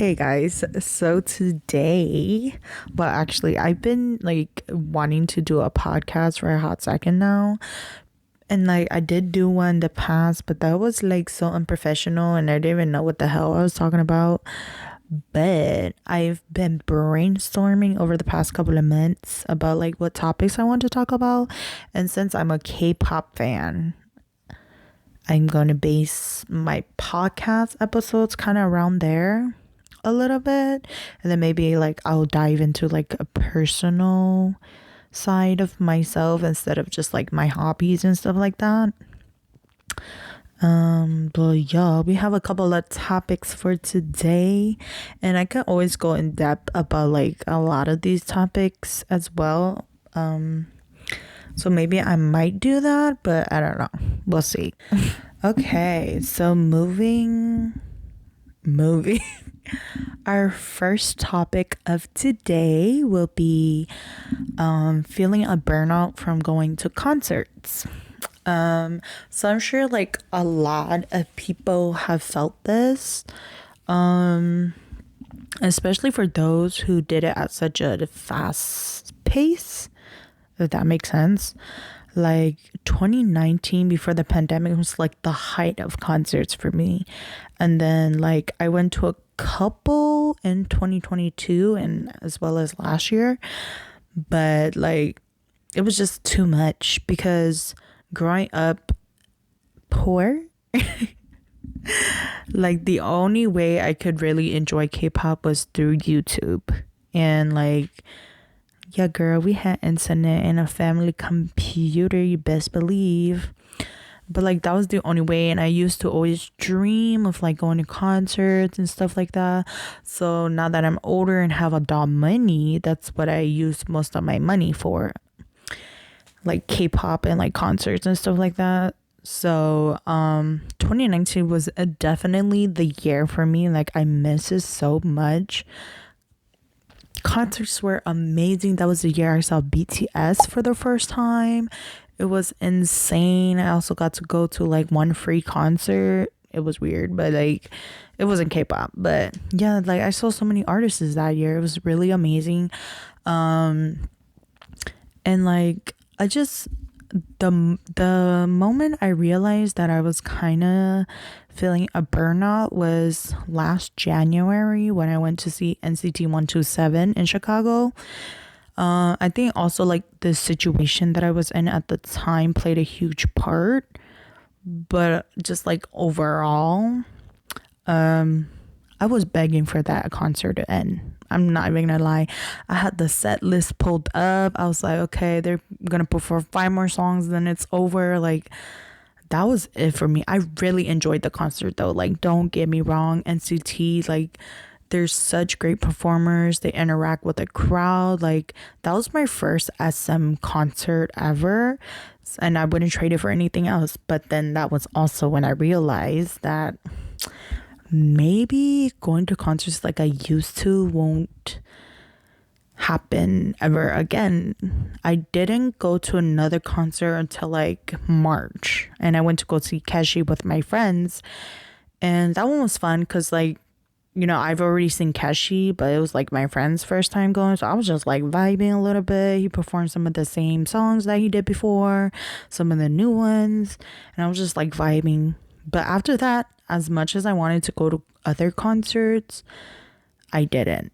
Hey guys, so today, well, actually, I've been like wanting to do a podcast for a hot second now. And like, I did do one in the past, but that was like so unprofessional and I didn't even know what the hell I was talking about. But I've been brainstorming over the past couple of months about like what topics I want to talk about. And since I'm a K pop fan, I'm going to base my podcast episodes kind of around there a little bit. And then maybe like I'll dive into like a personal side of myself instead of just like my hobbies and stuff like that. But yeah, we have a couple of topics for today, and I can always go in depth about like a lot of these topics as well. So maybe I might do that, but I don't know. We'll see. Okay, so moving. Our first topic of today will be feeling a burnout from going to concerts. So I'm sure like a lot of people have felt this, especially for those who did it at such a fast pace, if that makes sense. Like 2019 before the pandemic was like the height of concerts for me. And then like I went to a couple in 2022 and as well as last year. But like it was just too much because growing up poor, like the only way I could really enjoy K-pop was through YouTube. And like, yeah, girl, we had internet and a family computer, you best believe. But like that was the only way, and I used to always dream of like going to concerts and stuff like that. So now that I'm older and have adult money, that's what I use most of my money for, like K-pop and like concerts and stuff like that. So 2019 was definitely the year for me. Like I miss it so much. Concerts were amazing. That was the year I saw BTS for the first time. It was insane. I also got to go to like one free concert. It was weird, but like it wasn't K-pop. But yeah, like I saw so many artists that year. It was really amazing. And like I just the moment I realized that I was kind of feeling a burnout was last January when I went to see NCT 127 in Chicago. I think also like the situation that I was in at the time played a huge part, but just like overall, I was begging for that concert to end. I'm not even gonna lie. I had the set list pulled up. I was like, okay, they're gonna perform 5 more songs, then it's over. Like, that was it for me. I really enjoyed the concert though. Like, don't get me wrong, NCT, like, they're such great performers. They interact with the crowd. Like, that was my first SM concert ever, and I wouldn't trade it for anything else. But then that was also when I realized that maybe going to concerts like I used to won't happen ever again. I didn't go to another concert until like March, and I went to go see Keshi with my friends, and that one was fun because like, you know, I've already seen Keshi, but it was like my friend's first time going, so I was just like vibing a little bit. He performed some of the same songs that he did before, some of the new ones, and I was just like vibing. But after that, as much as I wanted to go to other concerts, I didn't.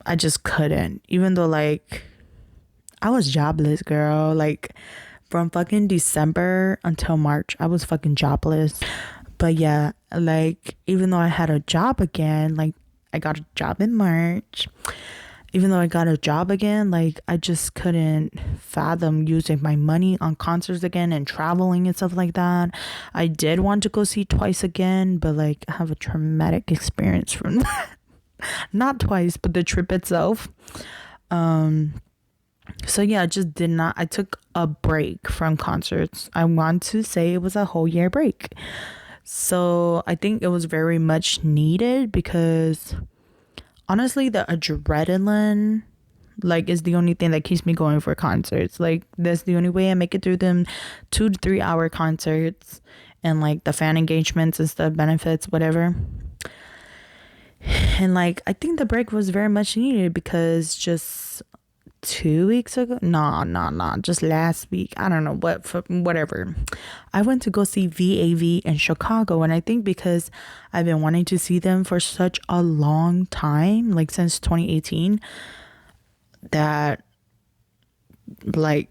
I just couldn't. Even though like I was jobless, girl. Like from fucking December until March, I was fucking jobless. But yeah, like even though I had a job again, like I got a job in March. Even though I got a job again, like I just couldn't fathom using my money on concerts again and traveling and stuff like that. I did want to go see Twice again, but like I have a traumatic experience from that. Not Twice, but the trip itself. So yeah, I just did not. I took a break from concerts. I want to say it was a whole year break. So I think it was very much needed because honestly, the adrenaline like is the only thing that keeps me going for concerts. Like that's the only way I make it through them 2 to 3 hour concerts and like the fan engagements and stuff, benefits, whatever. And like I think the break was very much needed because just 2 weeks ago, no, just last week, I don't know what, whatever, I went to go see VAV in Chicago. And I think because I've been wanting to see them for such a long time, like since 2018, that like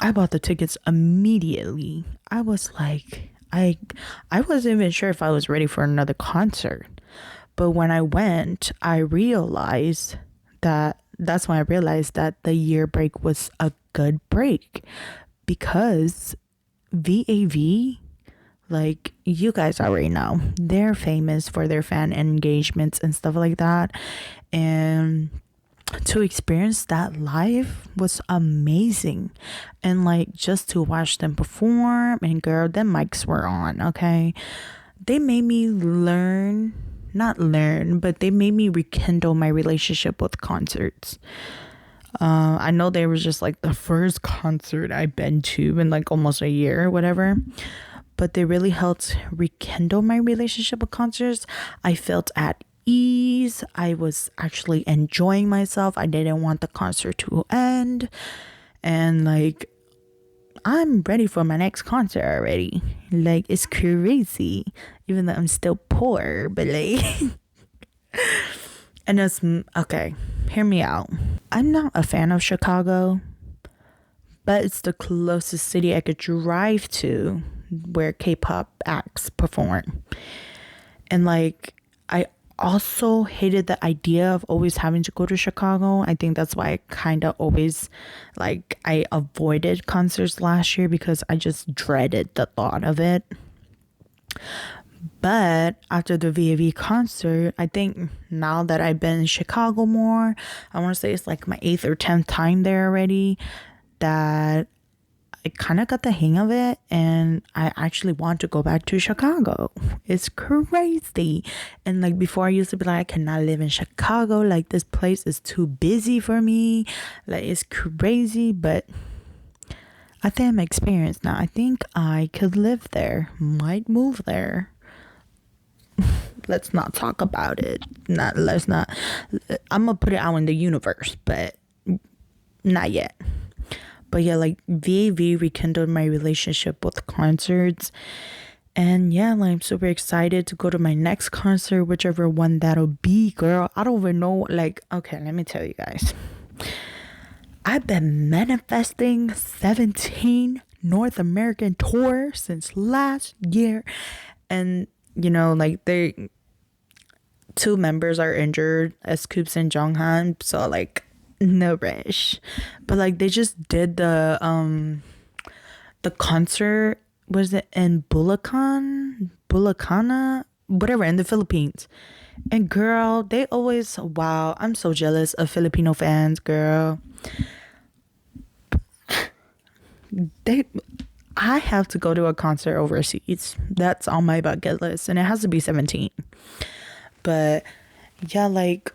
I bought the tickets immediately. I was like, I wasn't even sure if I was ready for another concert. But when I went, I realized that's when I realized that the year break was a good break, because VAV, like you guys already know, they're famous for their fan engagements and stuff like that. And to experience that live was amazing. And like just to watch them perform, and girl, them mics were on, okay? They made me not learn, but they made me rekindle my relationship with concerts. I know they were just like the first concert I've been to in like almost a year or whatever, but they really helped rekindle my relationship with concerts. I felt at ease. I was actually enjoying myself. I didn't want the concert to end. And like, I'm ready for my next concert already. Like, it's crazy. Even though I'm still poor, but like, and it's okay. Hear me out. I'm not a fan of Chicago, but it's the closest city I could drive to where K-pop acts perform. And like, I also hated the idea of always having to go to Chicago. I think that's why I kind of always, like, I avoided concerts last year, because I just dreaded the thought of it. But after the VAV concert, I think now that I've been in Chicago more, I want to say it's like my 8th or 10th time there already, that I kind of got the hang of it, and I actually want to go back to Chicago. It's crazy. And like before, I used to be like, I cannot live in Chicago. Like, this place is too busy for me. Like, it's crazy. But I think I'm experienced now. I think I could live there. Might move there. Let's not talk about it. Let's not. I'm gonna put it out in the universe, but not yet. But yeah, like VAV rekindled my relationship with concerts. And yeah, like I'm super excited to go to my next concert, whichever one that'll be, girl. I don't even know. Like, okay, let me tell you guys. I've been manifesting 17 North American tour since last year. And, you know, like two members are injured, Scoops and Jonghan. So like, no rush. But like, they just did the concert, was it in Bulacan, whatever, in the Philippines. And girl, they always, wow, I'm so jealous of Filipino fans, girl. I have to go to a concert overseas. That's on my bucket list, and it has to be 17. But yeah, like,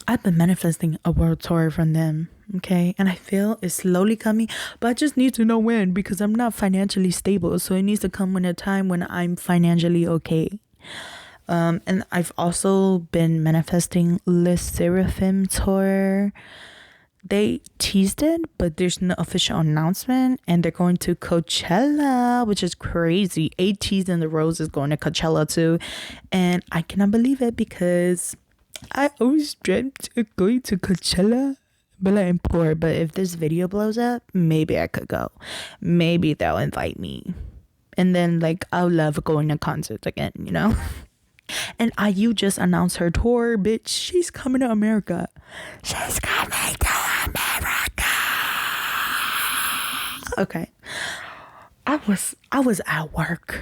I've been manifesting a world tour from them, okay? And I feel it's slowly coming, but I just need to know when, because I'm not financially stable. So it needs to come in a time when I'm financially okay. And I've also been manifesting Le Seraphim tour. They teased it, but there's no official announcement. And they're going to Coachella, which is crazy. 8 T's in the Rose is going to Coachella too. And I cannot believe it, because I always dreamt of going to Coachella, but I'm poor. But if this video blows up, maybe I could go. Maybe they'll invite me. And then, like, I'll love going to concerts again, you know? And IU just announced her tour, bitch. She's coming to America. She's coming to America. Okay. I was at work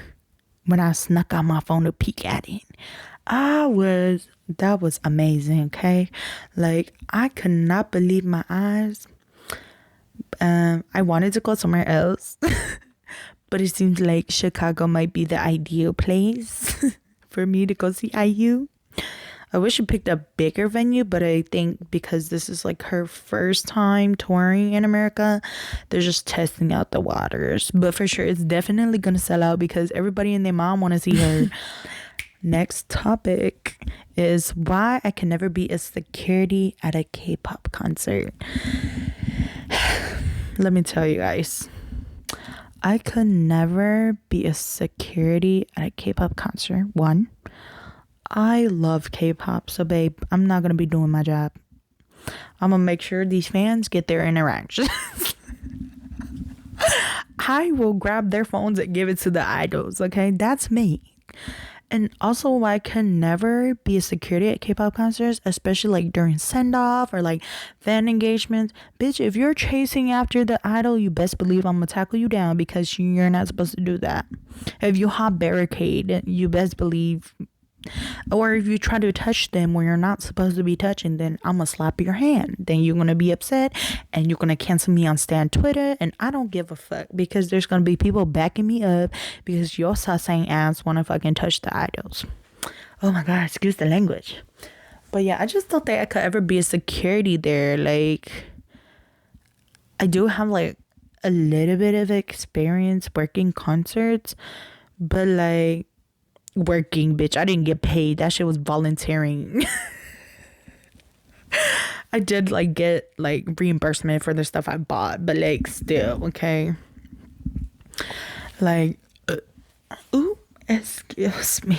when I snuck out my phone to peek at it. That was amazing, okay? Like, I could not believe my eyes. I wanted to go somewhere else, but it seems like Chicago might be the ideal place for me to go see IU. I wish she picked a bigger venue, but I think because this is like her first time touring in America, they're just testing out the waters. But for sure, it's definitely gonna sell out, because everybody and their mom want to see her. Next topic is why I can never be a security at a K-pop concert. Let me tell you guys, I could never be a security at a K-pop concert. One, I love K-pop, so babe, I'm not gonna be doing my job. I'm gonna make sure these fans get their interactions. I will grab their phones and give it to the idols, okay? That's me. And also, I can never be a security at K-pop concerts, especially like during send-off or like fan engagements. Bitch, if you're chasing after the idol, you best believe I'm gonna tackle you down because you're not supposed to do that. If you hop barricade, you best believe, or if you try to touch them where you're not supposed to be touching, then I'm gonna slap your hand. Then you're gonna be upset and you're gonna cancel me on Stan Twitter, and I don't give a fuck because there's gonna be people backing me up because your sassing ass wanna fucking touch the idols. Oh my god, excuse the language. But yeah, I just don't think I could ever be a security there. Like, I do have like a little bit of experience working concerts, but like, working, bitch, I didn't get paid. That shit was volunteering. I did like get like reimbursement for the stuff I bought, but like still, okay. Like, ooh, excuse me.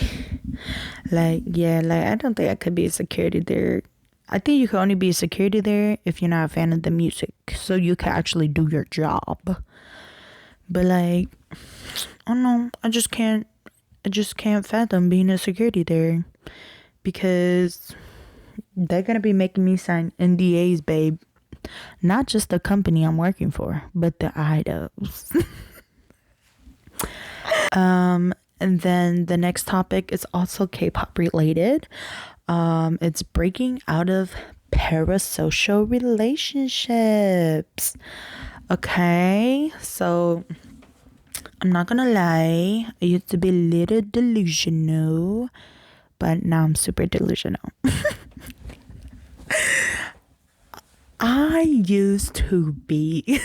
Like, yeah, like I don't think I could be a security there. I think you can only be a security there if you're not a fan of the music, so you can actually do your job. But like, I don't know, I just can't fathom being a security there because they're gonna be making me sign NDAs, babe. Not just the company I'm working for, but the idols. And then the next topic is also K-pop related. It's breaking out of parasocial relationships. Okay, so I'm not gonna lie, I used to be a little delusional, but now I'm super delusional. I used to be,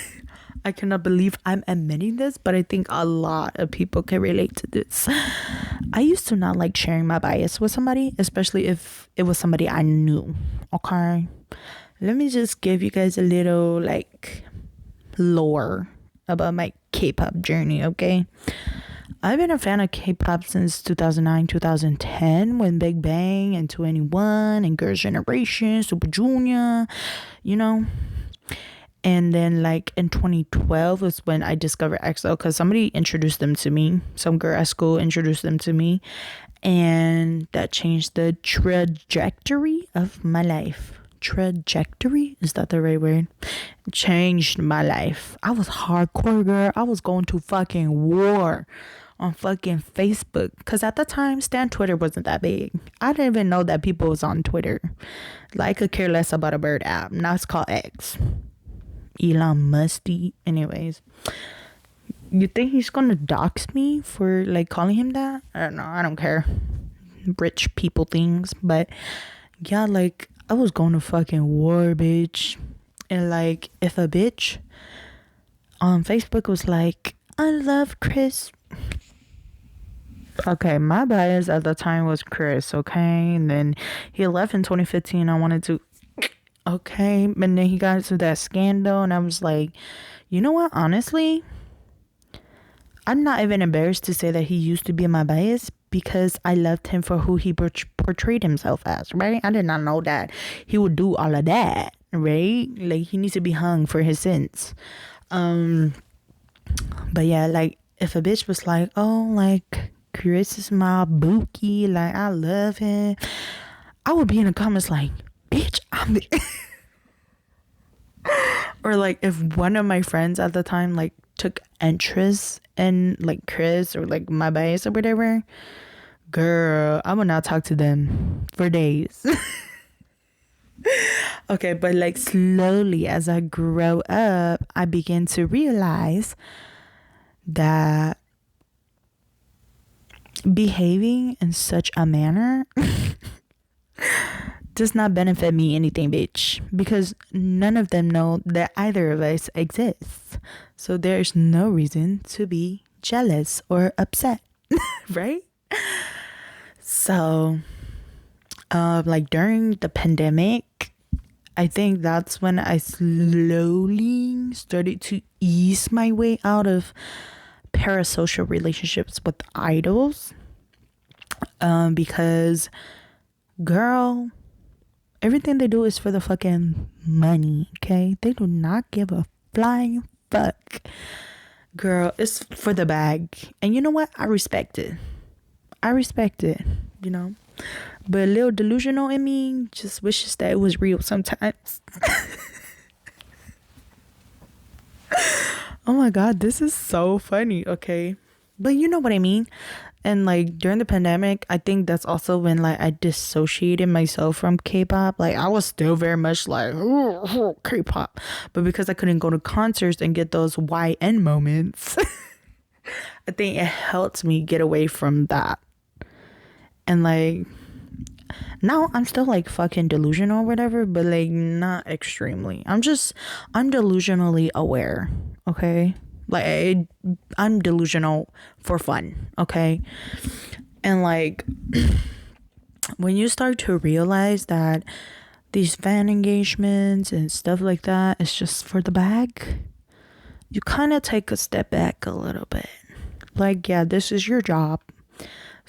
I cannot believe I'm admitting this, but I think a lot of people can relate to this. I used to not like sharing my bias with somebody, especially if it was somebody I knew. Okay, let me just give you guys a little like lore about my K-pop journey, okay? I've been a fan of K-pop since 2009, 2010, when Big Bang and 2NE1 and Girls' Generation, Super Junior, you know. And then like in 2012 was when I discovered EXO because somebody introduced them to me. Some girl at school introduced them to me, and that changed the trajectory of my life. Trajectory, is that the right word? Changed my life. I was hardcore, girl. I was going to fucking war on fucking Facebook because at the time Stan Twitter wasn't that big. I didn't even know that people was on Twitter. Like, I could care less about a bird app. Now it's called X. Elon Musty. Anyways, you think he's gonna dox me for like calling him that? I don't know, I don't care. Rich people things. But yeah, like, I was going to fucking war, bitch. And like, if a bitch on Facebook was like, I love Chris. Okay, my bias at the time was Chris, okay? And then he left in 2015. I wanted to, okay. And then he got into that scandal, and I was like, you know what? Honestly, I'm not even embarrassed to say that he used to be my bias because I loved him for who he portrayed himself as, right? I did not know that he would do all of that, right? Like, he needs to be hung for his sins. But yeah, like, if a bitch was like, oh, like, Chris is my bookie, like, I love him, I would be in the comments like, bitch, I'm the or like, if one of my friends at the time like took interest in like Chris or like my bias or whatever, girl, I would not talk to them for days. Okay, but like, slowly as I grow up, I began to realize that behaving in such a manner does not benefit me anything, bitch, because none of them know that either of us exists. So there's no reason to be jealous or upset, right? So, like during the pandemic, I think that's when I slowly started to ease my way out of parasocial relationships with idols. Because, girl, everything they do is for the fucking money, okay? They do not give a flying fuck. Girl, it's for the bag. And you know what? I respect it. I respect it, you know? But a little delusional in me just wishes that it was real sometimes. Oh my God, this is so funny, okay? But you know what I mean? And like during the pandemic, I think that's also when like I dissociated myself from K-pop. Like I was still very much like K-pop, but because I couldn't go to concerts and get those YN moments, I think it helped me get away from that. And like now I'm still like fucking delusional or whatever, but like not extremely. I'm delusionally aware, okay? Like I'm delusional for fun, okay? And like when you start to realize that these fan engagements and stuff like that is just for the bag, you kind of take a step back a little bit. Like, yeah, this is your job.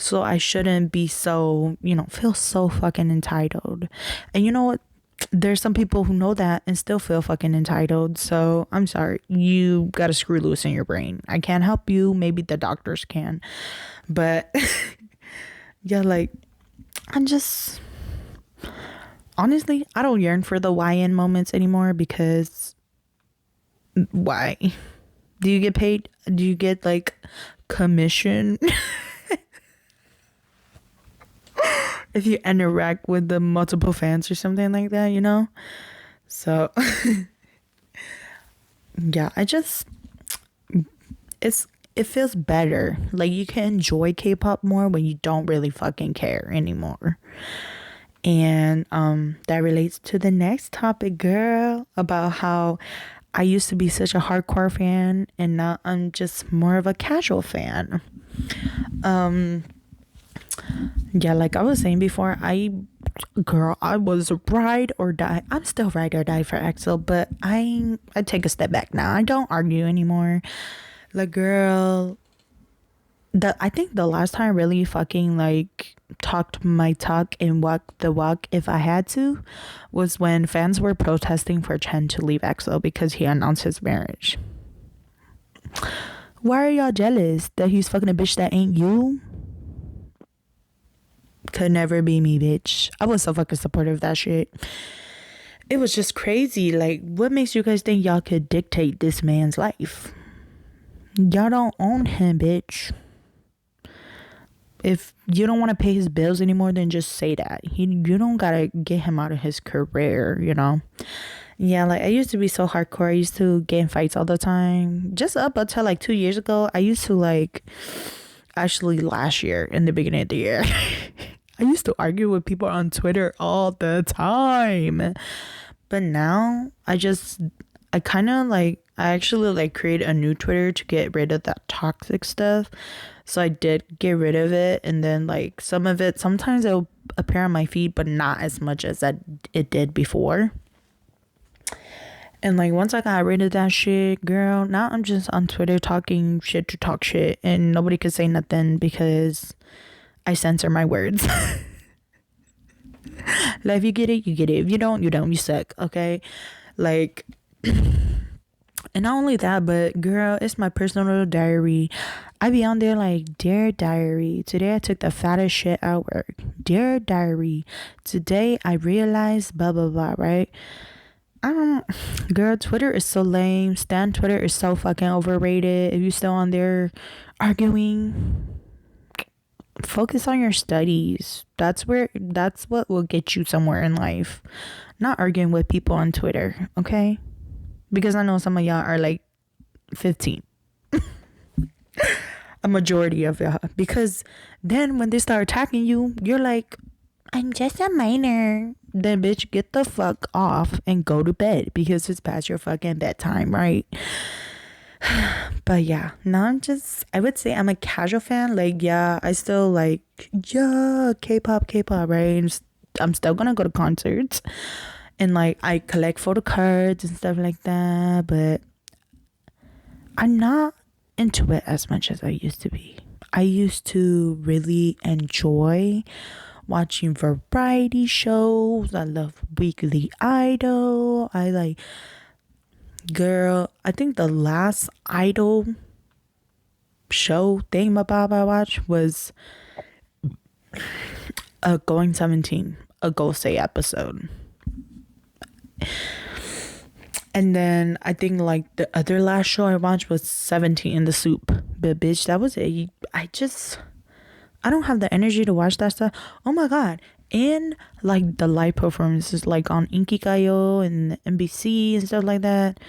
So I shouldn't be so, feel so fucking entitled. And you know what? There's some people who know that and still feel fucking entitled. So I'm sorry. You got to screw loose in your brain. I can't help you. Maybe the doctors can. But yeah, like, honestly, I don't yearn for the YN moments anymore because why? Do you get paid? Do you get like commission? If you interact with the multiple fans or something like that, So yeah, it feels better. Like you can enjoy K-pop more when you don't really fucking care anymore. And that relates to the next topic, girl, about how I used to be such a hardcore fan and now I'm just more of a casual fan. Yeah, like I was saying before, I was ride or die. I'm still ride or die for EXO, but I take a step back now. I don't argue anymore. Like, girl, I think the last time I really fucking like talked my talk and walked the walk, if I had to, was when fans were protesting for Chen to leave EXO because he announced his marriage. Why are y'all jealous that he's fucking a bitch that ain't you? Could never be me, bitch. I was so fucking supportive of that shit. It was just crazy. Like, what makes you guys think y'all could dictate this man's life? Y'all don't own him, bitch. If you don't want to pay his bills anymore, then just say that. You don't gotta get him out of his career, Yeah, like I used to be so hardcore. I used to get in fights all the time. Just up until like 2 years ago, I used to like, actually last year in the beginning of the year, I used to argue with people on Twitter all the time. But now I actually like create a new Twitter to get rid of that toxic stuff. So I did get rid of it. And then like some of it, sometimes it'll appear on my feed, but not as much as it did before. And like once I got rid of that shit, girl, now I'm just on Twitter talking shit to talk shit. And nobody could say nothing because I censor my words. Like if you get it, you get it. If you don't, you don't. You suck, okay? Like, and not only that, but girl, it's my personal diary. I be on there like, dear diary, today I took the fattest shit at work. Dear diary, today I realized blah blah blah, right? Girl, Twitter is so lame. Stan Twitter is so fucking overrated. If you still on there arguing, focus on your studies. That's what will get you somewhere in life. Not arguing with people on Twitter, okay? Because I know some of y'all are like 15. A majority of y'all. Because then when they start attacking you, you're like, I'm just a minor. Then bitch, get the fuck off and go to bed because it's past your fucking bedtime, right? But yeah, now I would say I'm a casual fan. Like, yeah, I still like, yeah, K-pop, right? I'm still gonna go to concerts, and like I collect photo cards and stuff like that, but I'm not into it as much as I used to be. I used to really enjoy watching variety shows. I love Weekly Idol. I like, girl, I think the last Idol show thingamabob I watched was a Going 17, a Ghost Day episode. And then I think like the other last show I watched was 17 in the Soup. But bitch, that was it. I don't have the energy to watch that stuff. Oh my god. And like the live performances like on Inkikayo and NBC and stuff like that.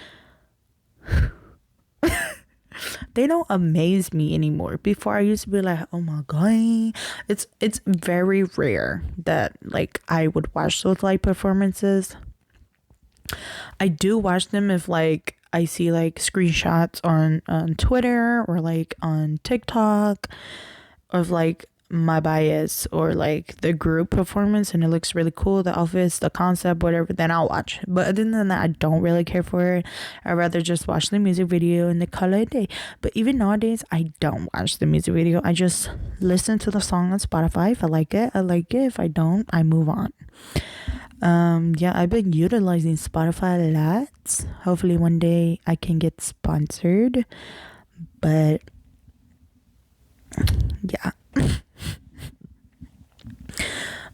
They don't amaze me anymore. Before I used to be like, oh my god. It's very rare that like I would watch those live performances. I do watch them if like I see like screenshots on Twitter or like on TikTok of like my bias or like the group performance and it looks really cool, the outfits, the concept, whatever, then I'll watch. But other than that, I don't really care for it. I'd rather just watch the music video and the color day. But even nowadays, I don't watch the music video. I just listen to the song on Spotify. If I like it, I like it. If I don't, I move on. Yeah, I've been utilizing Spotify a lot. Hopefully one day I can get sponsored. But yeah.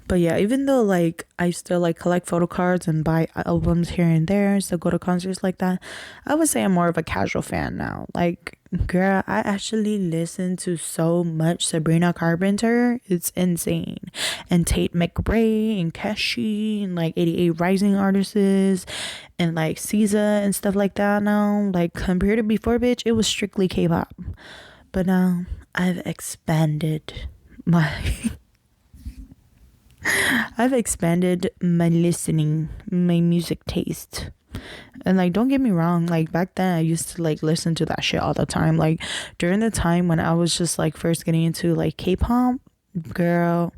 But yeah, even though like I still like collect photo cards and buy albums here and there, still go to concerts like that, I would say I'm more of a casual fan now. Like, girl, I actually listen to so much Sabrina Carpenter. It's insane. And Tate McRae and Keshi and like 88 Rising Artists and like SZA and stuff like that now. Like compared to before, bitch, it was strictly K-pop. But now I've expanded my listening, my music taste. And like, don't get me wrong, like back then I used to like listen to that shit all the time. Like during the time when I was just like first getting into like K-pop, girl,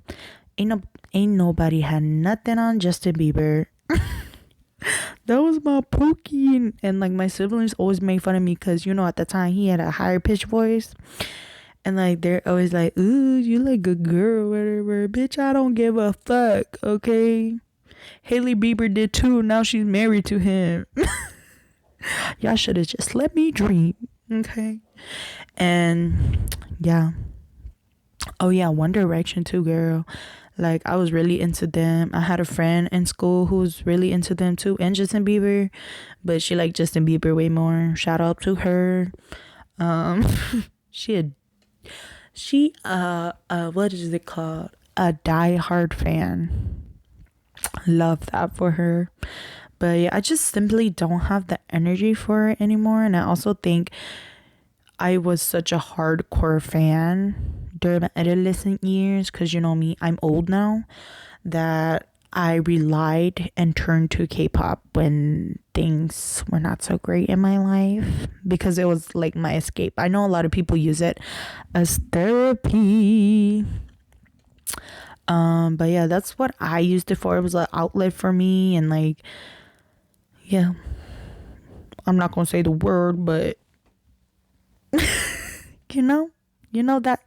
ain't nobody had nothing on Justin Bieber. That was my Pookie, and like my siblings always made fun of me because you know at the time he had a higher pitched voice. And like they're always like, ooh, you like a girl, whatever. Bitch, I don't give a fuck, okay? Hailey Bieber did too. Now she's married to him. Y'all should have just let me dream, okay? And yeah. Oh yeah, One Direction too, girl. Like I was really into them. I had a friend in school who was really into them too, and Justin Bieber, but she liked Justin Bieber way more. Shout out to her. She what is it called, a die-hard fan. Love that for her. But yeah, I just simply don't have the energy for it anymore. And I also think I was such a hardcore fan during my adolescent years, because you know me, I'm old now, that I relied and turned to K-pop when things were not so great in my life, because it was like my escape. I know a lot of people use it as therapy. But yeah, that's what I used it for. It was an outlet for me, and like, yeah, I'm not gonna say the word, but you know that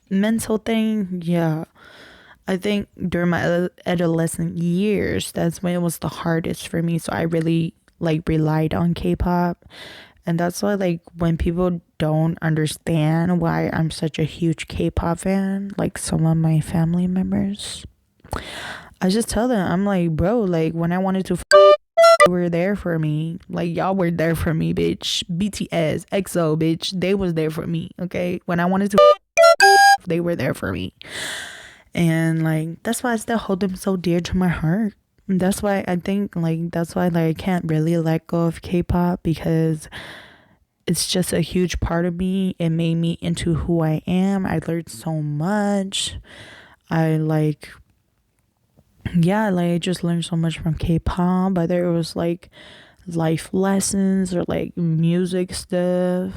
mental thing. Yeah, I think during my adolescent years, that's when it was the hardest for me. So I really like relied on K-pop. And that's why like when people don't understand why I'm such a huge K-pop fan, like some of my family members, I just tell them, I'm like, bro, like when I wanted to you were there for me. Like y'all were there for me, bitch. BTS, EXO, bitch, they was there for me, okay? When I wanted to they were there for me. And like that's why I still hold them so dear to my heart. That's why I think like I can't really let go of K-pop, because it's just a huge part of me. It made me into who I am. I learned so much. I just learned so much from K-pop, whether it was like life lessons or like music stuff.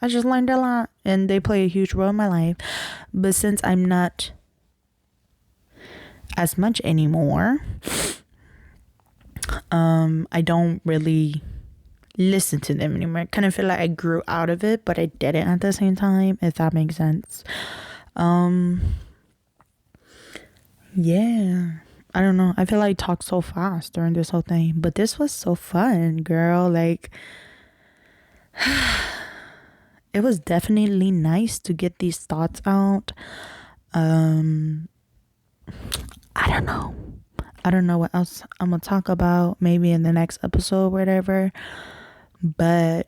I just learned a lot and they play a huge role in my life. But since I'm not as much anymore, I don't really listen to them anymore. I kind of feel like I grew out of it, but I didn't at the same time, if that makes sense. Yeah, I don't know. I feel like I talked so fast during this whole thing, but this was so fun, girl. Like, it was definitely nice to get these thoughts out. I don't know. I don't know what else I'm gonna talk about, maybe in the next episode, whatever. But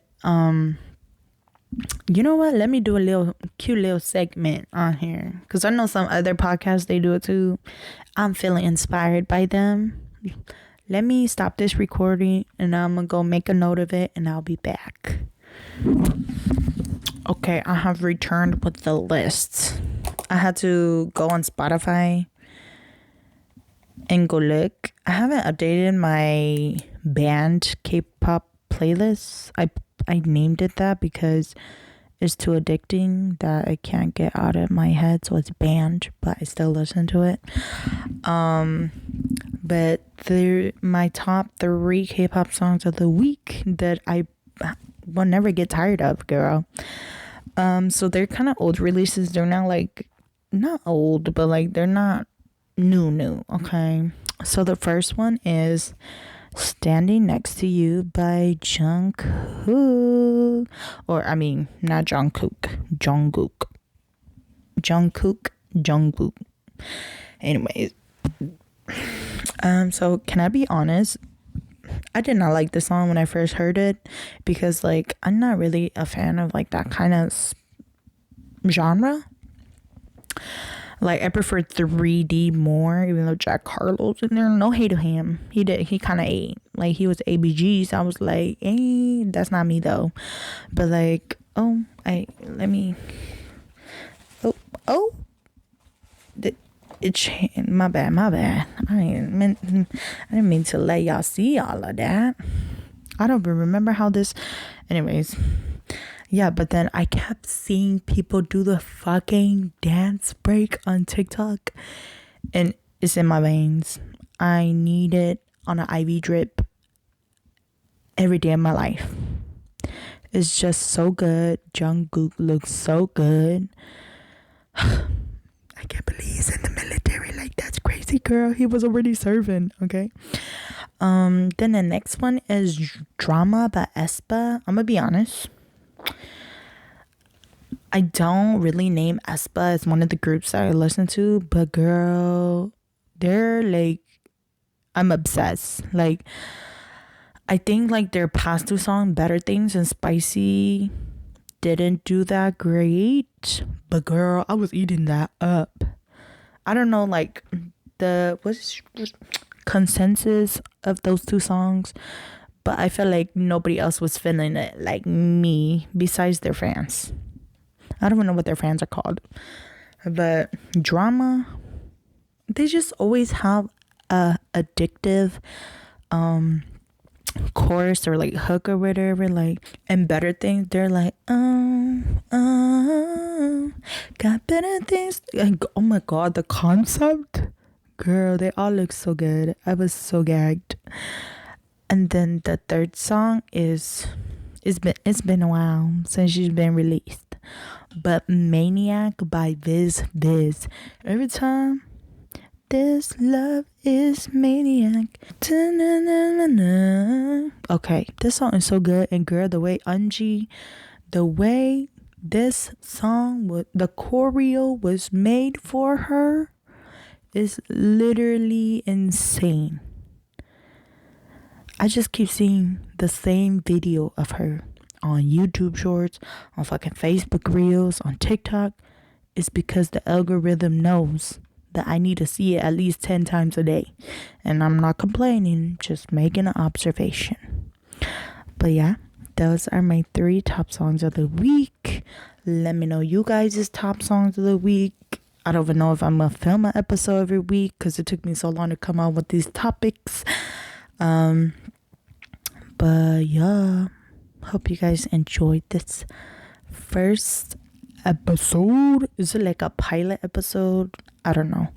you know what? Let me do a little cute little segment on here, because I know some other podcasts they do it too. I'm feeling inspired by them. Let me stop this recording and I'm gonna go make a note of it and I'll be back. Okay, I have returned with the list. I had to go on Spotify and go look. I haven't updated my band K-pop playlist. I named it that because it's too addicting that I can't get out of my head, so it's banned, but I still listen to it. But my top 3 K-pop songs of the week that I will never get tired of, girl. So they're kind of old releases. They're not like, not old, but like they're not new, okay? So the first one is Standing Next to You by Jungkook. Or, I mean, not Jungkook. Jungkook. Anyways. So, can I be honest? I did not like the song when I first heard it. Because, like, I'm not really a fan of, like, that kind of genre. Like, I prefer 3D more, even though Jack Harlow's in there. No hate to him. He kind of ate. Like, he was ABG, so I was like, hey, that's not me, though. But, like, my bad. I didn't mean to let y'all see all of that. I don't even remember how this, anyways. Yeah, but then I kept seeing people do the fucking dance break on TikTok. And it's in my veins. I need it on an IV drip every day of my life. It's just so good. Jungkook looks so good. I can't believe he's in the military. Like, that's crazy, girl. He was already serving, okay? Then the next one is Drama by aespa. I'm gonna be honest. I don't really name aespa as one of the groups that I listen to, but girl, they're like, I'm obsessed. Like, I think like their past 2 songs, Better Things and Spicy, didn't do that great, but girl, I was eating that up. I don't know, like the what's consensus of those 2 songs, but I feel like nobody else was feeling it like me besides their fans. I don't even know what their fans are called. But Drama, they just always have a addictive chorus or like hook or whatever. Like, and Better Things, they're like, got better things. Like, oh my god, the concept. Girl, they all look so good. I was so gagged. And then the third song is it's been a while since she's been released, but Maniac by Viz. Every time this love is maniac. Okay, this song is so good. And girl, the way this song, the choreo was made for her is literally insane. I just keep seeing the same video of her on YouTube Shorts, on fucking Facebook Reels, on TikTok. It's because the algorithm knows that I need to see it at least 10 times a day. And I'm not complaining, just making an observation. But yeah, those are my 3 top songs of the week. Let me know you guys' top songs of the week. I don't even know if I'm going to film an episode every week because it took me so long to come out with these topics. But yeah, hope you guys enjoyed this first episode. Is it like a pilot episode? I don't know.